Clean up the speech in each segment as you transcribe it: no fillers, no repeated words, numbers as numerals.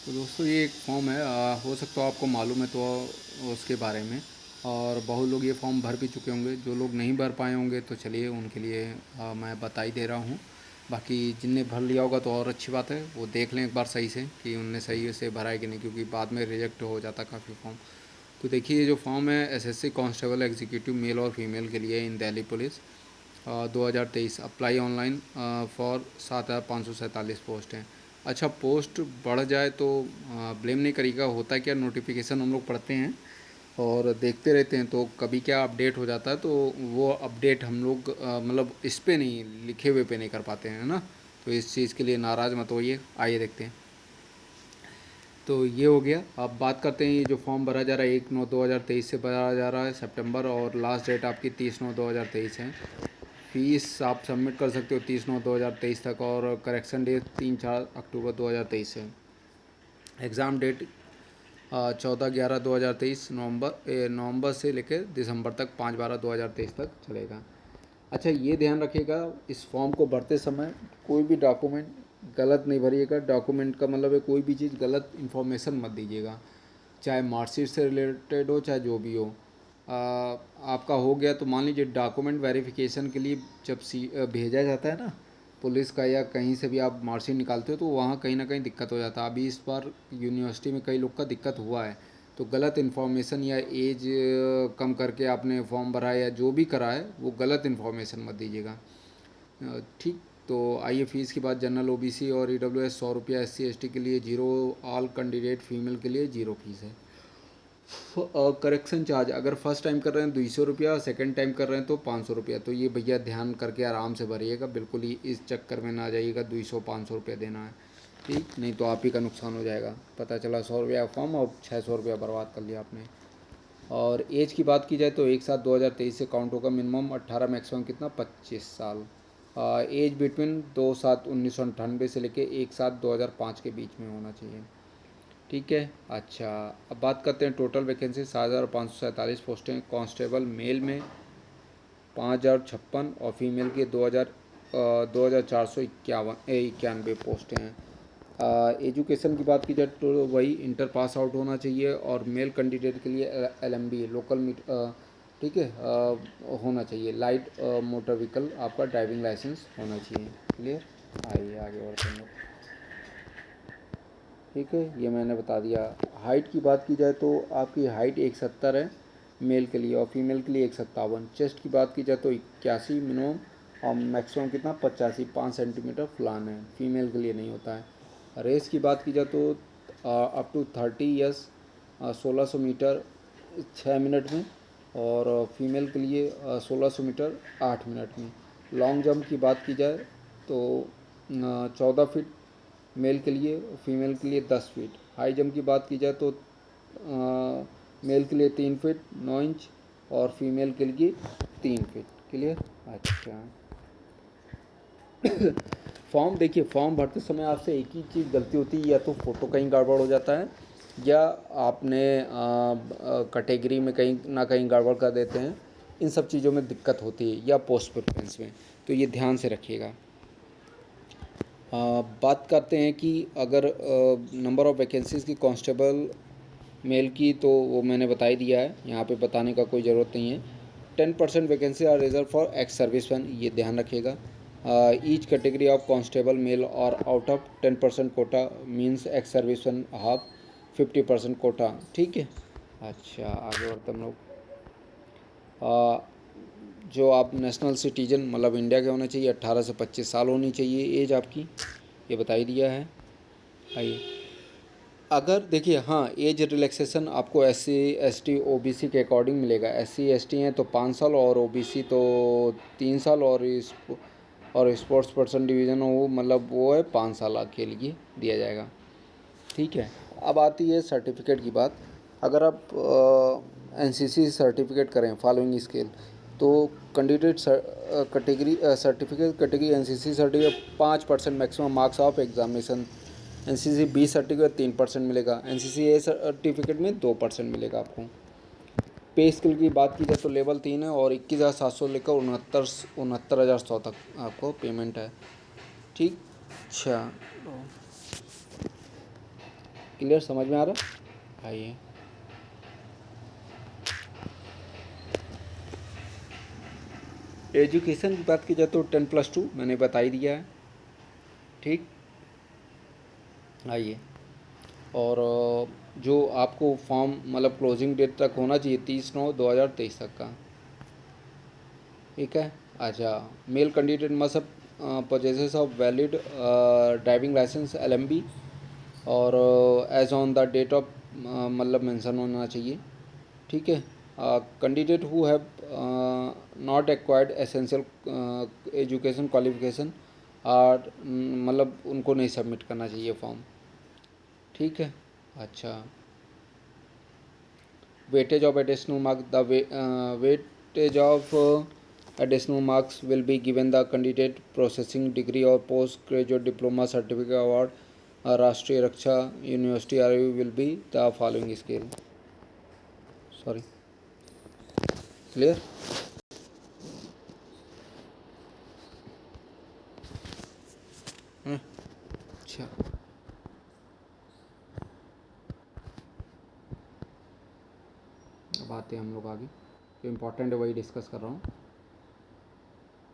तो दोस्तों ये एक फॉर्म है, हो सकता है आपको मालूम है तो उसके बारे में। और बहुत लोग ये फॉर्म भर भी चुके होंगे, जो लोग नहीं भर पाए होंगे तो चलिए उनके लिए मैं बता ही दे रहा हूँ। बाकी जिनने भर लिया होगा तो और अच्छी बात है, वो देख लें एक बार सही से कि उनने सही से भरा है कि नहीं, क्योंकि बाद में रिजेक्ट हो जाता काफ़ी फॉर्म। तो देखिए ये जो फॉर्म है एसएससी कांस्टेबल एग्जीक्यूटिव मेल और फीमेल के लिए in Delhi police 2023 apply online for 7,547 post हैं। अच्छा, पोस्ट बढ़ जाए तो ब्लेम नहीं करिएगा। होता है क्या, नोटिफिकेशन हम लोग पढ़ते हैं और देखते रहते हैं, तो कभी क्या अपडेट हो जाता है, तो वो अपडेट हम लोग मतलब इस पे नहीं, लिखे हुए पे नहीं कर पाते हैं, है ना। तो इस चीज़ के लिए नाराज़ मत होइए, आइए देखते हैं। तो ये हो गया। अब बात करते हैं, ये जो फॉर्म भरा जा रहा है 1/9/2023 से भरा जा रहा है सितंबर, और लास्ट डेट आपकी 30/9/2023 है। फ़ीस आप सबमिट कर सकते हो 30/9/2023 तक, और करेक्शन डेट 3-4 अक्टूबर 2023 है। एग्ज़ाम डेट 14/11/2023 नवंबर से लेकर दिसंबर तक 5/12/2023 तक चलेगा। अच्छा, ये ध्यान रखिएगा, इस फॉर्म को भरते समय कोई भी डॉक्यूमेंट गलत नहीं भरिएगा। डॉक्यूमेंट का मतलब है कोई भी चीज़ गलत इन्फॉर्मेशन मत दीजिएगा, चाहे मार्कशीट से रिलेटेड हो चाहे जो भी हो। आपका हो गया तो मान लीजिए डॉक्यूमेंट वेरिफिकेशन के लिए जब भेजा जाता है ना, पुलिस का या कहीं से भी आप मार्कशीट निकालते हो, तो वहाँ कहीं ना कहीं दिक्कत हो जाता है। अभी इस बार यूनिवर्सिटी में कई लोग का दिक्कत हुआ है। तो गलत इन्फॉर्मेशन या एज कम करके आपने फॉर्म भरा है या जो भी करा है, वो गलत इन्फॉर्मेशन मत दीजिएगा। ठीक। तो आइए, फ़ीस की बात। जनरल ओबीसी और ईडब्ल्यूएस 100 रुपया, एससी एसटी के लिए जीरो, ऑल कैंडिडेट फीमेल के लिए जीरो फीस है। करेक्शन चार्ज अगर फर्स्ट टाइम कर रहे हैं 200 रुपया, सेकेंड टाइम कर रहे हैं तो 500 रुपया। तो ये भैया ध्यान करके आराम से भरिएगा, बिल्कुल ही इस चक्कर में ना आ जाइएगा 200-500 रुपया देना है। ठीक, नहीं तो आप ही का नुकसान हो जाएगा। पता चला 100 रुपया फॉर्म और 600 रुपया बर्बाद कर लिया आपने। और एज की बात की जाए तो 1/7/2023 से काउंट होगा। मिनिमम 18, मैक्सिमम कितना 25 साल। एज बिटवीन 2/7/1998 से लेके 1/7/2005 के बीच में होना चाहिए। ठीक है। अच्छा, अब बात करते हैं टोटल वैकेंसी। 7,547 पोस्टें कांस्टेबल मेल में, 5,056, और फीमेल के 2,491 पोस्टें हैं। एजुकेशन की बात की जाए तो वही इंटर पास आउट होना चाहिए, और मेल कैंडिडेट के लिए एलएमबी लोकल मीट ठीक है होना चाहिए। लाइट मोटर व्हीकल आपका ड्राइविंग लाइसेंस होना चाहिए। क्लियर। आइए आगे बढ़ते हैं। ठीक है, ये मैंने बता दिया। हाइट की बात की जाए तो आपकी हाइट 170 है मेल के लिए, और फीमेल के लिए 157। चेस्ट की बात की जाए तो 81 मिनिमम, और मैक्सिमम कितना 85, 5 सेंटीमीटर फुलान है। फीमेल के लिए नहीं होता है। रेस की बात की जाए तो up to 30 years 1600 meter 6 minute में, और फीमेल के लिए 1600 मीटर 8 मिनट में। लॉन्ग जंप की बात की जाए तो 14 फीट मेल के लिए, फीमेल के लिए 10 फीट। हाई जंप की बात की जाए तो मेल के लिए 3 फीट 9 इंच, और फीमेल के लिए 3 फीट। क्लियर। अच्छा, फॉर्म देखिए, फॉर्म भरते समय आपसे एक ही चीज़ गलती होती है, या तो फ़ोटो कहीं गड़बड़ हो जाता है, या आपने कैटेगरी में कहीं ना कहीं गड़बड़ कर देते हैं। इन सब चीज़ों में दिक्कत होती है, या पोस्ट प्रेफरेंस में। तो ये ध्यान से रखिएगा। बात करते हैं कि अगर नंबर ऑफ़ वैकेंसीज़ की कांस्टेबल मेल की, तो वो मैंने बता ही दिया है, यहाँ पे बताने का कोई ज़रूरत नहीं है। 10% vacancy are reserve for ex serviceman, ये ध्यान रखिएगा। Each category of constable male और out of 10% quota means ex serviceman half 50% quota. ठीक है। अच्छा, आगे बढ़ते हम लोग। जो आप नेशनल सिटीजन मतलब इंडिया के होना चाहिए, 18 से 25 साल होनी चाहिए एज आपकी, ये बता ही दिया है। आइए, अगर देखिए, हाँ, एज रिलैक्सेशन आपको एससी एसटी ओबीसी के अकॉर्डिंग मिलेगा। एससी एसटी हैं तो 5 साल, और ओबीसी तो 3 साल, और स्पोर्ट्स पर्सन डिवीज़न हो मतलब वो है 5 साल के लिए दिया जाएगा। ठीक है। अब आती है सर्टिफिकेट की बात। अगर आप एनसीसी सर्टिफिकेट करें फॉलोइंग स्केल, तो candidate category certificate category NCC certificate 5% maximum marks of examination. NCC B certificate 3% मिलेगा। एनसीसी ए सर्टिफिकेट में 2% मिलेगा आपको। पे स्केल की बात की जाए तो लेवल 3 है, और 21,700 लेकर 69,100 तक आपको पेमेंट है। ठीक। अच्छा, क्लियर, समझ में आ रहा है? आइए, एजुकेशन की बात की जाए तो 10+2 मैंने बता ही दिया है, ठीक। आइए, और जो आपको फॉर्म मतलब क्लोजिंग डेट तक होना चाहिए 30/9/2023 तक का, ठीक है। अच्छा, male candidate must possesses of valid driving licence LMB और age on the date of मतलब मेंशन होना चाहिए, ठीक है। Candidate who have not acquired essential education qualification और मतलब उनको नहीं सबमिट करना चाहिए फॉर्म, ठीक है। अच्छा, weightage of additional marks, the weightage of additional marks will be given the candidate processing degree or postgraduate diploma certificate award राष्ट्रीय रक्षा university RU will be the following scale, sorry, clear। अच्छा, अब आते हैं हम लोग आगे, जो इम्पोर्टेंट है वही डिस्कस कर रहा हूँ,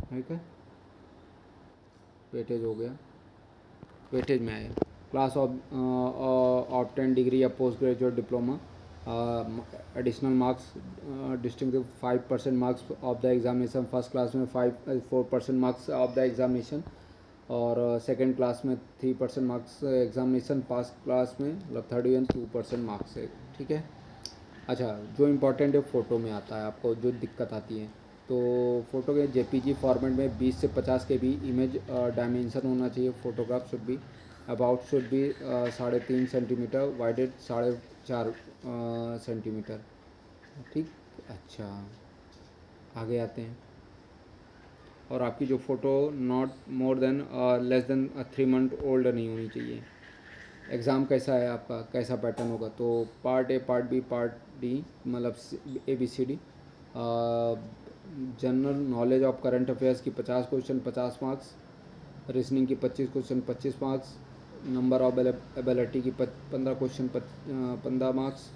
ठीक है। वेटेज हो गया, वेटेज में आया क्लास ऑफ 10 डिग्री या post graduate diploma, additional marks distinctive 5% marks of the examination, first class में 4% मार्क्स ऑफ द एग्जामिनेशन और सेकंड क्लास में 3% मार्क्स एग्जामिनेशन, फर्स्ट क्लास में मतलब थर्ड डिवीजन 2% मार्क्स है, ठीक है। अच्छा, जो इम्पोर्टेंट है फ़ोटो में आता है, आपको जो दिक्कत आती है तो फ़ोटो के JPG फॉर्मेट में 20 से 50 के भी इमेज डायमेंशन होना चाहिए, photograph should be about should be 3.5 centimetre, wided 4.5 centimetre, ठीक। अच्छा, आगे आते हैं, और आपकी जो photo not more than less than 3 month old नहीं होनी चाहिए। एग्ज़ाम कैसा है आपका, कैसा पैटर्न होगा, तो part A, part B, part D, मतलब ABCD। General knowledge of current affairs की 50 क्वेश्चन 50 मार्क्स, रीजनिंग की 25 question 25 marks, number of ability की 15 क्वेश्चन 15 मार्क्स,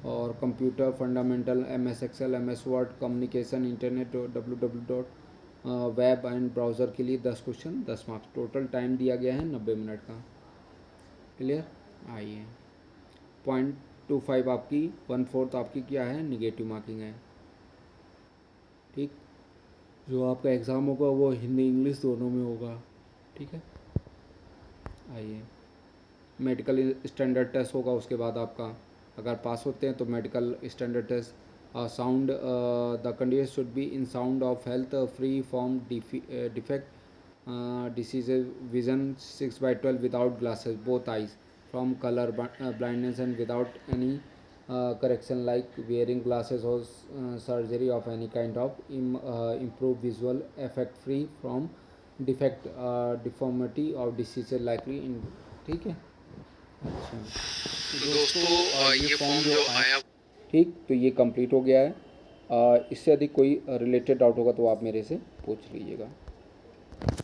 और computer fundamental MS excel MS word communication internet www. Web and browser के लिए 10 question 10 marks, total time दिया गया है 90 minute का, क्लियर। आइए, 0.25 आपकी 1/4 आपकी क्या है, निगेटिव मार्किंग है, ठीक। जो आपका एग्ज़ाम होगा वो हिंदी इंग्लिश दोनों में होगा, ठीक है। आइए, मेडिकल स्टैंडर्ड टेस्ट होगा उसके बाद आपका, अगर पास होते हैं तो medical standard test, sound the candidate should be in sound of health free from defect disease vision 6/12 without glasses both eyes from colour blindness and without any correction like wearing glasses or surgery of any kind of improve visual effect free from defect deformity or disease likely in, ठीक है। अच्छा, तो दोस्तों ये form जो आया, ठीक, तो ये कंप्लीट हो गया है। इससे अधिक कोई रिलेटेड डाउट होगा तो आप मेरे से पूछ लीजिएगा।